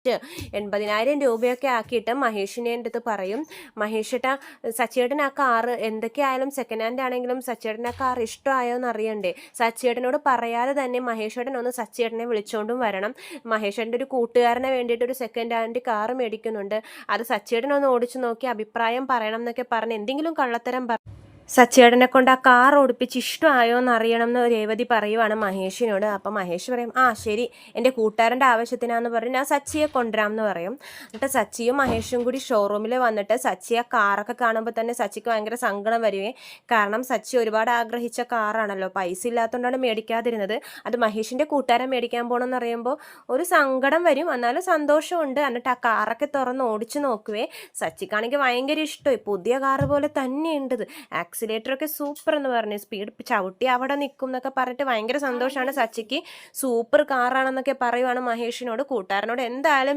80,000 രൂപയൊക്കെ ആക്കിയിട്ട് മഹേഷിനെ എൻ്റെ അടുത്ത് പറയും, മഹേഷേട്ടാ സച്ചിയേട്ടൻ ആ കാറ് എന്തൊക്കെയായാലും സെക്കൻഡ് ഹാൻഡ് ആണെങ്കിലും സച്ചിയേട്ടൻ ആ കാർ ഇഷ്ടമായോ എന്ന് അറിയണ്ടേ, സച്ചിയേട്ടനോട് പറയാതെ തന്നെ മഹേഷേട്ടൻ ഒന്ന് സച്ചിയേട്ടനെ വിളിച്ചോണ്ടും വരണം, മഹേഷേട്ടൻ്റെ ഒരു കൂട്ടുകാരനെ വേണ്ടിയിട്ട് ഒരു സെക്കൻഡ് ഹാൻഡ് കാർ മേടിക്കുന്നുണ്ട്, അത് സച്ചിയേട്ടൻ ഒന്ന് ഓടിച്ചു നോക്കി അഭിപ്രായം പറയണം എന്നൊക്കെ പറഞ്ഞ് എന്തെങ്കിലും കള്ളത്തരം സച്ചിയേട്ടനെ കൊണ്ട് ആ കാർ ഓടിപ്പിച്ച് ഇഷ്ടമായോ എന്ന് അറിയണം എന്ന് രേവതി പറയുവാണ് മഹേഷിനോട്. അപ്പം മഹേഷ് പറയും, ആ ശരി എൻ്റെ കൂട്ടുകാരൻ്റെ ആവശ്യത്തിനാന്ന് പറഞ്ഞ് ഞാൻ സച്ചിയെ കൊണ്ടുവരാം എന്ന് പറയും. എന്നിട്ട് സച്ചിയും മഹേഷും കൂടി ഷോറൂമിൽ വന്നിട്ട് സച്ചി ആ കാറൊക്കെ കാണുമ്പോൾ തന്നെ സച്ചിക്ക് ഭയങ്കര സങ്കടം വരുവേ. കാരണം സച്ചി ഒരുപാട് ആഗ്രഹിച്ച കാറാണല്ലോ, പൈസ ഇല്ലാത്തതുകൊണ്ടാണ് മേടിക്കാതിരുന്നത്. അത് മഹേഷിൻ്റെ കൂട്ടുകാരൻ മേടിക്കാൻ പോകണമെന്ന് പറയുമ്പോൾ ഒരു സങ്കടം വരും, എന്നാലും സന്തോഷമുണ്ട്. എന്നിട്ട് ആ കാറൊക്കെ തുറന്ന് ഓടിച്ചു നോക്കുവേ. സച്ചിക്കാണെങ്കിൽ ഭയങ്കര ഇഷ്ടമായി, പുതിയ കാറ് പോലെ തന്നെയുണ്ട്, ആക്സിലേറ്ററൊക്കെ സൂപ്പർ എന്ന് പറഞ്ഞു, സ്പീഡ് ചവിട്ടി അവിടെ നിൽക്കും എന്നൊക്കെ പറഞ്ഞിട്ട് ഭയങ്കര സന്തോഷമാണ് സച്ചിക്ക്. സൂപ്പർ കാറാണെന്നൊക്കെ പറയുവാണ് മഹേഷിനോട്. കൂട്ടുകാരനോട് എന്തായാലും